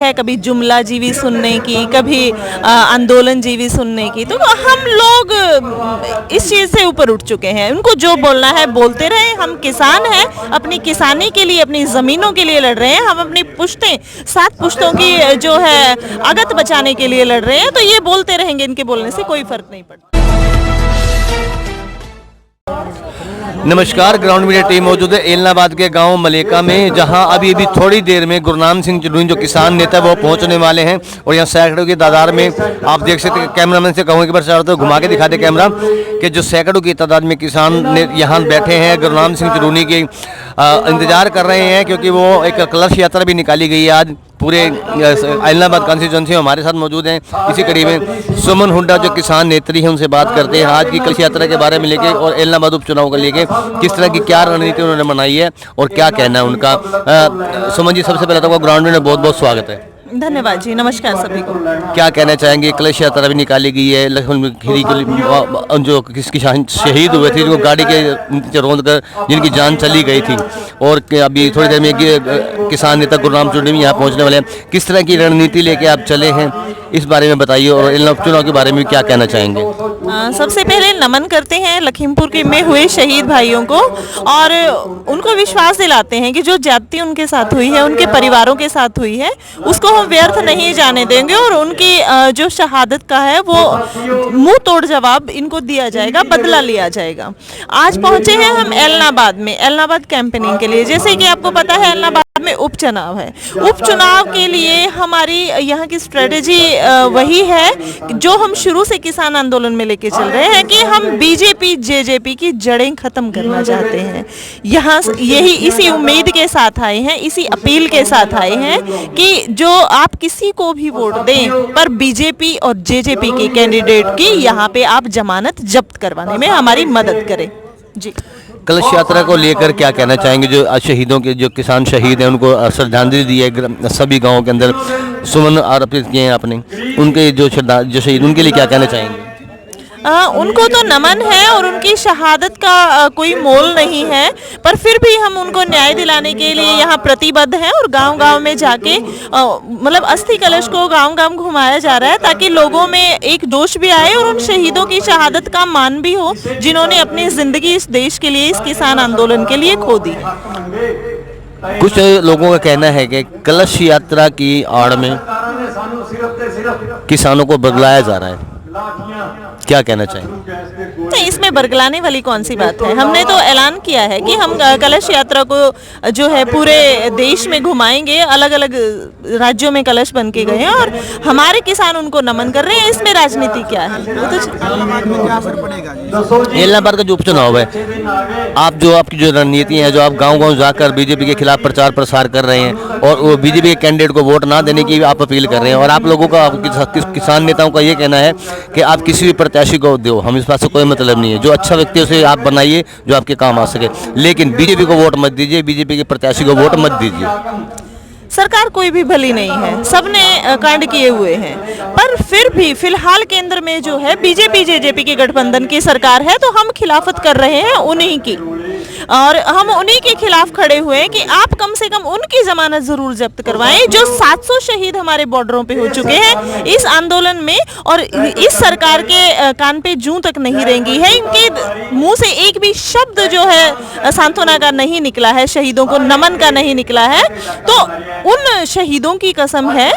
है कभी जुमला जीवी सुनने की, कभी आंदोलन जीवी सुनने की। तो हम लोग इस चीज़ से ऊपर उठ चुके हैं। उनको जो बोलना है बोलते रहे। हम किसान हैं, अपनी किसानी के लिए, अपनी ज़मीनों के लिए लड़ रहे हैं। हम अपनी पुश्तें, 7 पुश्तों की जो है अगत बचाने के लिए लड़ रहे हैं। तो ये बोलते रहेंगे, इनके बोलने से कोई फर्क नहीं पड़ता। नमस्कार, ग्राउंड मीडिया टीम मौजूद है एलनाबाद के गांव मलेका में, जहां अभी थोड़ी देर में गुरनाम सिंह चुनूनी जो किसान नेता वो पहुंचने वाले हैं। और यहां सैकड़ों की तादाद में आप देख सकते हैं। कैमरामैन से कहूँगा कि बार चारों तरफ घुमा के दिखा दे कैमरा, कि जो सैकड़ों की तादाद में किसान यहाँ बैठे हैं, गुरनाम सिंह चुनूनी के इंतजार कर रहे हैं, क्योंकि वो एक कलश यात्रा भी निकाली गई है आज पूरे एलनाबाद कॉन्स्टिट्यूंसी में। हमारे साथ मौजूद हैं इसी कड़ी में सुमन हुड्डा जो किसान नेत्री हैं, उनसे बात करते हैं आज की कलश यात्रा के बारे में लेके और एलनाबाद उपचुनाव को लेके किस तरह की क्या रणनीति उन्होंने बनाई है और क्या कहना है उनका। सुमन जी, सबसे पहले तो ग्राउंड में बहुत बहुत स्वागत है। धन्यवाद जी, नमस्कार सभी को। क्या कहना चाहेंगे? कलश यात्रा भी निकाली गई है, लखनऊ खीरी जो किसान शहीद हुए थे, जो गाड़ी के नीचे रौंद कर जिनकी जान चली गई थी, और अभी थोड़ी देर में किसान नेता गुरनाम चुनूनी भी यहाँ पहुँचने वाले हैं। किस तरह की रणनीति लेके आप चले हैं, इस बारे में बताइए, और इन चुनाव के बारे में क्या कहना चाहेंगे? सबसे पहले नमन करते हैं लखीमपुर के में हुए शहीद भाइयों को, और उनको विश्वास दिलाते हैं कि जो ज्यादती उनके साथ हुई है, उनके परिवारों के साथ हुई है, उसको हम व्यर्थ नहीं जाने देंगे। और उनकी जो शहादत का है वो मुंह तोड़ जवाब इनको दिया जाएगा, बदला लिया जाएगा। आज पहुंचे हैं हम एलनाबाद में, एलनाबाद कैंपेनिंग के लिए। जैसे कि आपको पता है एलनाबाद में उपचुनाव है। उपचुनाव के लिए हमारी यहाँ की स्ट्रेटेजी वही है जो हम शुरू से किसान आंदोलन में लेके चल रहे हैं, कि हम बीजेपी जेजेपी की जड़ें खत्म करना चाहते हैं। यहाँ यही इसी उम्मीद के साथ आए हैं, इसी अपील के साथ आए हैं कि जो आप किसी को भी वोट दें, पर बीजेपी और जेजेपी के कैंडिडेट की यहाँ पे आप जमानत जब्त करवाने में हमारी मदद करें जी। कलश यात्रा को लेकर क्या कहना चाहेंगे? जो शहीदों के, जो किसान शहीद हैं, उनको श्रद्धांजलि दी है सभी गांवों के अंदर, सुमन अर्पित किए हैं आपने, उनके जो शहीद, उनके लिए क्या कहना चाहेंगे? उनको तो नमन है और उनकी शहादत का कोई मोल नहीं है, पर फिर भी हम उनको न्याय दिलाने के लिए यहाँ प्रतिबद्ध हैं। और गांव-गांव में जाके मतलब अस्थि कलश को गांव-गांव घुमाया जा रहा है, ताकि लोगों में एक जोश भी आए और उन शहीदों की शहादत का मान भी हो, जिन्होंने अपनी जिंदगी इस देश के लिए, इस किसान आंदोलन के लिए खो दी। कुछ लोगों का कहना है कि कलश यात्रा की आड़ में किसानों को बदलाया जा रहा है, क्या कहना चाहेंगे? नहीं, इसमें बरगलाने वाली कौन सी बात है। हमने तो ऐलान किया है कि हम कलश यात्रा को जो है पूरे देश में घुमाएंगे। अलग अलग राज्यों में कलश बन के गए हैं और हमारे किसान उनको नमन कर रहे हैं। इसमें राजनीति क्या है? एलनाबाद का जो उपचुनाव है, आप जो आपकी जो रणनीति है, जो आप गांव-गांव जाकर बीजेपी के खिलाफ प्रचार प्रसार कर रहे हैं और वो बीजेपी के कैंडिडेट को वोट ना देने की आप अपील कर रहे हैं, और आप लोगों का, किसान नेताओं का ये कहना है कि आप किसी भी प्रत्याशी को दो, हम इस बात से कोई मतलब नहीं है, जो अच्छा व्यक्ति उसे आप बनाइए जो आपके काम आ सके, लेकिन बीजेपी को वोट मत दीजिए, बीजेपी के प्रत्याशी को वोट मत दीजिए। सरकार कोई भी भली नहीं है, सबने कांड किए हुए हैं, पर फिर भी फिलहाल केंद्र में जो है बीजेपी जेजेपी के गठबंधन की सरकार है, तो हम खिलाफत कर रहे हैं उन्हीं की, और हम उन्हीं के खिलाफ खड़े हुए हैं कि आप कम से कम उनकी जमानत जरूर जब्त करवाएं, जो 700 शहीद हमारे बॉर्डरों पे हो चुके हैं इस आंदोलन में, और इस सरकार के कान पे जूं तक नहीं रेंगी है। इनके मुंह से एक भी शब्द जो है सांत्वना का नहीं निकला है, शहीदों को नमन का नहीं निकला है। तो उन शहीदों की कसम है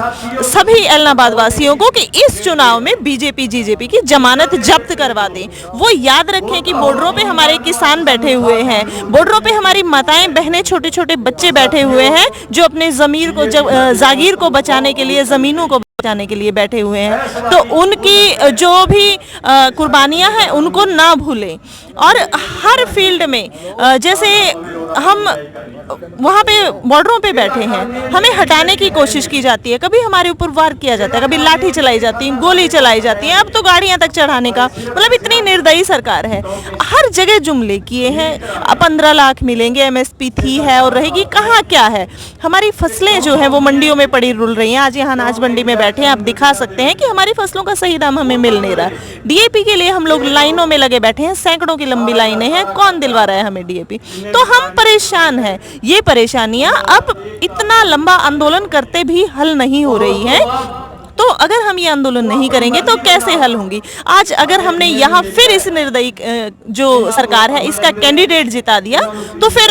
सभी एलनाबाद वासियों को कि इस चुनाव में बीजेपी जेजेपी की जमानत जब्त करवा दें। वो याद रखें कि बॉर्डरों पे हमारे किसान बैठे हुए हैं, बॉर्डरों पे हमारी माताएं बहनें, छोटे छोटे बच्चे बैठे हुए हैं, जो अपने जमीर को, जागीर को बचाने के लिए, जमीनों को बचाने के लिए बैठे हुए हैं। तो उनकी जो भी कुर्बानियां हैं उनको ना भूलें। और हर फील्ड में जैसे हम वहाँ पे बॉर्डरों पे बैठे हैं, हमें हटाने की कोशिश की जाती है, कभी हमारे ऊपर वार किया जाता है, कभी लाठी चलाई जाती है, गोली चलाई जाती है, अब तो गाड़ियां तक चढ़ाने का, मतलब इतनी निर्दयी सरकार है। हर जगह जुमले किए हैं, 15 लाख मिलेंगे, एमएसपी थी है और रहेगी, कहाँ क्या है। हमारी फसलें जो हैं वो मंडियों में पड़ी रुल रही हैं। आज यहाँ अनाज मंडी में बैठे हैं, आप दिखा सकते हैं कि हमारी फसलों का सही दाम हमें मिल नहीं रहा। डीएपी के लिए हम लोग लाइनों में लगे बैठे हैं, सैकड़ों की लंबी लाइनें हैं, कौन दिलवा रहा है हमें डीएपी। तो हम परेशान है। ये परेशानियां अब इतना लंबा आंदोलन करते भी हल नहीं हो रही हैं। तो अगर हम ये आंदोलन नहीं करेंगे तो कैसे हल होंगी? आज अगर हमने यहाँ फिर इस निर्दयी जो सरकार है इसका कैंडिडेट जिता दिया तो फिर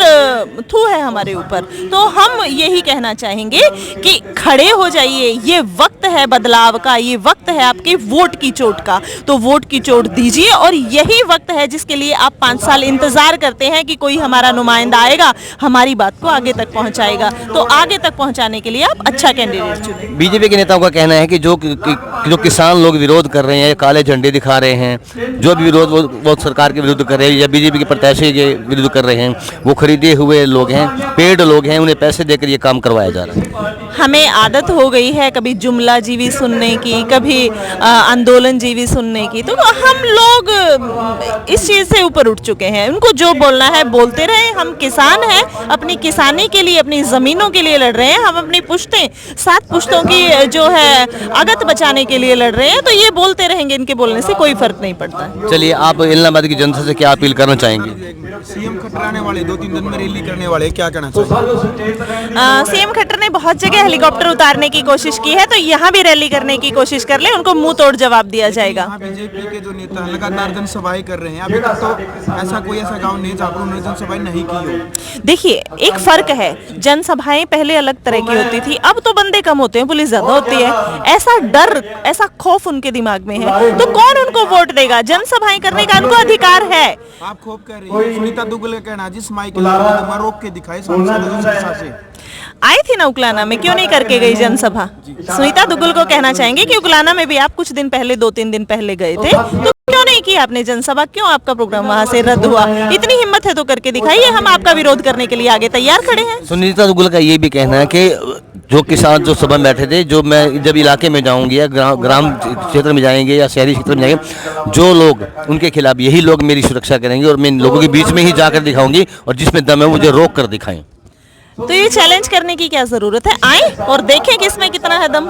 थू है हमारे ऊपर। तो हम यही कहना चाहेंगे कि खड़े हो जाइए, ये वक्त है बदलाव का, ये वक्त है आपके वोट की चोट का। तो वोट की चोट दीजिए और यही वक्त है जिसके लिए आप 5 साल इंतजार करते हैं कि कोई हमारा नुमाइंदा आएगा, हमारी बात को आगे तक पहुंचाएगा। तो आगे तक पहुंचाने के लिए आप अच्छा कैंडिडेट चुनें। बीजेपी के नेताओं का कहना है कि जो किसान लोग विरोध कर रहे हैं, काले झंडे दिखा रहे हैं, जो भी विरोध वो सरकार के विरुद्ध कर रहे हैं या बीजेपी के प्रत्याशी के विरुद्ध कर रहे हैं, वो खरीदे हुए लोग हैं, पेड लोग हैं, उन्हें पैसे देकर ये काम करवाया जा रहा है। हमें आदत हो गई है कभी जुमला जीवी सुनने की, कभी आंदोलन जीवी सुनने की। तो हम लोग इस चीज़ से ऊपर उठ चुके हैं। उनको जो बोलना है बोलते रहे। हम किसान हैं, अपनी किसानी के लिए, अपनी ज़मीनों के लिए लड़ रहे हैं। हम अपनी पुश्तें, 7 पुश्तों की जो है अगत बचाने के लिए लड़ रहे हैं। तो ये बोलते रहेंगे, इनके बोलने से कोई फर्क नहीं पड़ता है। चलिए, आप इलाहाबाद की जनता से क्या अपील करना चाहेंगे? सीएम खट्टर आने वाले 2-3 दिन में रैली करने वाले, क्या कहना चाहिए? सीएम खट्टर ने बहुत जगह हेलीकॉप्टर उतारने की कोशिश की है, तो यहाँ भी रैली करने की कोशिश कर ले, उनको मुंह तोड़ जवाब दिया जाएगा। बीजेपी के जो नेता लगातार जनसभाएं कर रहे हैं, अभी तक तो ऐसा गांव नहीं जहाँ पर उन्होंने जनसभाएं नहीं की हो। देखिए, एक फर्क है, जनसभाएं पहले अलग तरह की होती थी, अब तो बंदे कम होते हैं, पुलिस ज्यादा होती है। ऐसा डर, ऐसा खौफ उनके दिमाग में है, तो कौन उनको वोट देगा? जनसभाएं करने का उनको अधिकार है। आप खूब कह रही हैं। सुनीता दुग्गल का कहना, जिस माइक रोक के दिखाई सांसद आई थी ना उकलाना में, क्यों नहीं करके गई जनसभा? सुनीता दुग्गल को कहना चाहेंगे कि उकलाना में भी आप कुछ दिन पहले, 2-3 दिन पहले गए थे, तो क्यों नहीं की आपने जनसभा? क्यों आपका प्रोग्राम वहां से रद्द हुआ? इतनी हिम्मत है तो करके दिखाइए, हम आपका विरोध करने के लिए आगे तैयार खड़े हैं। सुनीता दुग्गल का ये भी कहना है कि जो किसान जो सभा में बैठे थे, जो मैं जब इलाके में जाऊंगी या ग्राम क्षेत्र में जाएंगे या शहरी क्षेत्र में जाएंगे, जो लोग उनके खिलाफ, यही लोग मेरी सुरक्षा करेंगे और मैं इन लोगों के बीच में ही जाकर दिखाऊंगी और जिसमें दम है मुझे रोक कर दिखाएं। तो ये चैलेंज करने की क्या जरूरत है? आए और देखें किसमें कितना है दम।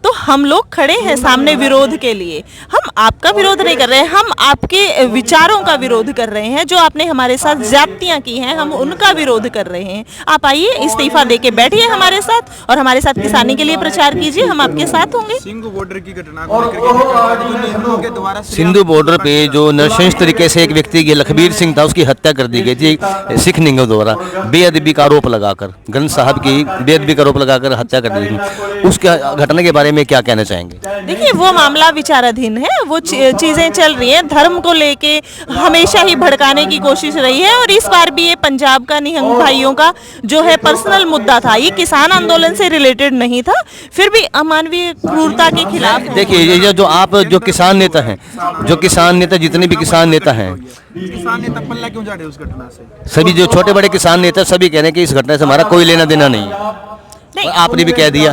तो हम लोग खड़े हैं सामने विरोध के लिए। हम आपका विरोध नहीं कर रहे हैं, हम आपके विचारों का विरोध कर रहे हैं। जो आपने हमारे साथ ज्यादतियां की हैं, हम उनका विरोध कर रहे हैं। आप आइए, इस्तीफा देके बैठिए हमारे साथ और हमारे साथ किसानी के लिए प्रचार कीजिए, हम आपके साथ होंगे। सिंधु बॉर्डर की घटना को लेकर के द्वारा सिंधु बॉर्डर पे जो नृशंस तरीके से एक व्यक्ति की, लखबीर सिंह था, उसकी हत्या कर दी गई थी सिख निगम द्वारा, बेअदबी का आरोप लगाकर, ग्रंथ साहब की बेअदबी का आरोप लगाकर हत्या कर दी थी। उस घटना के बारे में क्या कहना चाहेंगे? देखिए, वो मामला विचाराधीन है, वो चीजें चल रही हैं। धर्म को लेके हमेशा ही भड़काने की कोशिश रही है और इस बार भी ये पंजाब का निहंग भाइयों का जो है पर्सनल मुद्दा था, ये किसान आंदोलन से रिलेटेड नहीं था। फिर भी अमानवीय क्रूरता के खिलाफ। देखिए, ये जो आप जो किसान नेता हैं, जो किसान नेता, जितने भी किसान नेता हैं, किसान नेता पल्ला क्यों जा रहे उस घटना से? सभी जो छोटे बड़े किसान नेता सभी कह रहे हैं कि इस घटना से हमारा कोई लेना देना नहीं है। आपने भी कह दिया,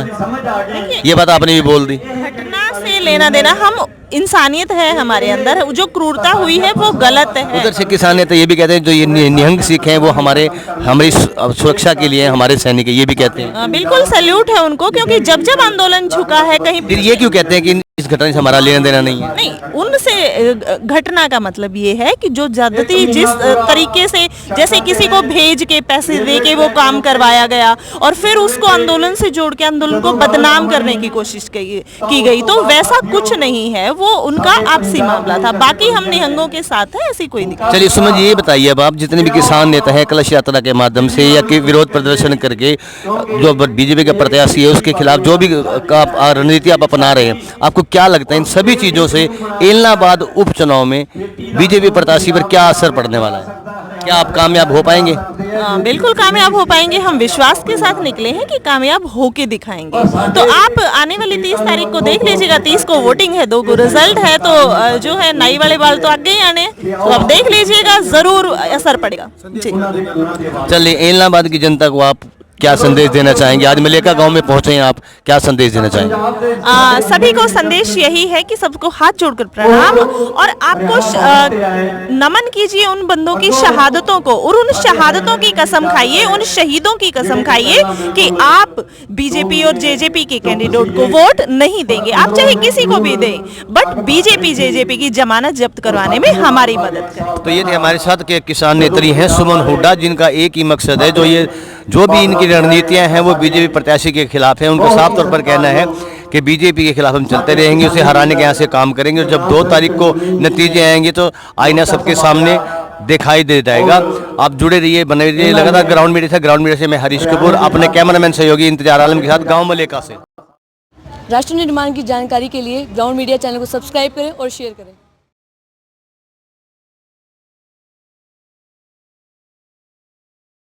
ये बात आपने भी बोल दी। घटना से लेना देना, हम इंसानियत है हमारे अंदर, जो क्रूरता हुई है वो गलत है। उधर से किसान नेता ये भी कहते हैं जो ये निहंग सिख हैं वो हमारी सुरक्षा के लिए हमारे सैनिक है, ये भी कहते हैं। बिल्कुल सैल्यूट है उनको, क्योंकि जब जब आंदोलन झुका है कहीं, फिर ये क्यों कहते हैं कि इस घटना से हमारा लेना देना नहीं है? नहीं, उनसे घटना का मतलब ये है कि जो ज्यादती जिस तरीके से, जैसे किसी को भेज के पैसे दे के वो काम करवाया गया और फिर उसको आंदोलन से जोड़ के आंदोलन को बदनाम करने की कोशिश की गई, तो वैसा कुछ नहीं है, वो उनका आपसी मामला था। बाकी हम निहंगों के साथ हैं, ऐसी कोई दिक्कत। चलिए सुमन जी, ये बताइए, अब आप जितने भी किसान नेता हैं, कलश यात्रा के माध्यम से या विरोध प्रदर्शन करके जो बीजेपी का प्रत्याशी है उसके खिलाफ जो भी रणनीति आप अपना रहे हैं, आपको क्या लगता है इन सभी चीजों से इलाहाबाद उपचुनाव में बीजेपी प्रत्याशी पर क्या असर पड़ने वाला है? क्या आप कामयाब हो पाएंगे? बिल्कुल कामयाब हो पाएंगे। हम विश्वास के साथ निकले हैं कि कामयाब होके दिखाएंगे। तो आप आने वाली 30 तारीख को देख लीजिएगा। 30 को वोटिंग है, 2 को रिजल्ट है, तो जो है नाई वाले बाल तो आगे ही आने, तो आप देख लीजिएगा, जरूर असर पड़ेगा जी। चलिए, इलाहाबाद की जनता को आप क्या संदेश देना चाहेंगे? आज मलेका गांव में पहुंचे हैं आप, क्या संदेश देना चाहेंगे? सभी को संदेश यही है कि सबको हाथ जोड़कर प्रणाम, और आपको नमन कीजिए उन बंदों की शहादतों को, और उन शहादतों की कसम खाइए, उन शहीदों की कसम खाइए कि आप बीजेपी और जेजेपी के कैंडिडेट को वोट नहीं देंगे। आप चाहे किसी को भी दें, बट बीजेपी जेजेपी की जमानत जब्त करवाने में हमारी मदद करें। तो ये थे हमारे साथ के किसान नेत्री हैं सुमन हुड्डा, जिनका एक ही मकसद है, जो भी इनकी रणनीतियां हैं वो बीजेपी प्रत्याशी के खिलाफ है। उनको साफ तौर पर कहना है कि बीजेपी के खिलाफ हम चलते रहेंगे, उसे हराने के यहाँ से काम करेंगे, और जब 2 तारीख को नतीजे आएंगे तो आईना सबके सामने दिखाई दे जाएगा। आप जुड़े रहिए, बने रहिए। लगातार ग्राउंड मीडिया से मैं हरीश कपूर, अपने कैमरामैन सहयोगी इंतजार आलम के साथ, गाँव मलेका से। राष्ट्र निर्माण की जानकारी के लिए ग्राउंड मीडिया चैनल को सब्सक्राइब करें और शेयर करें।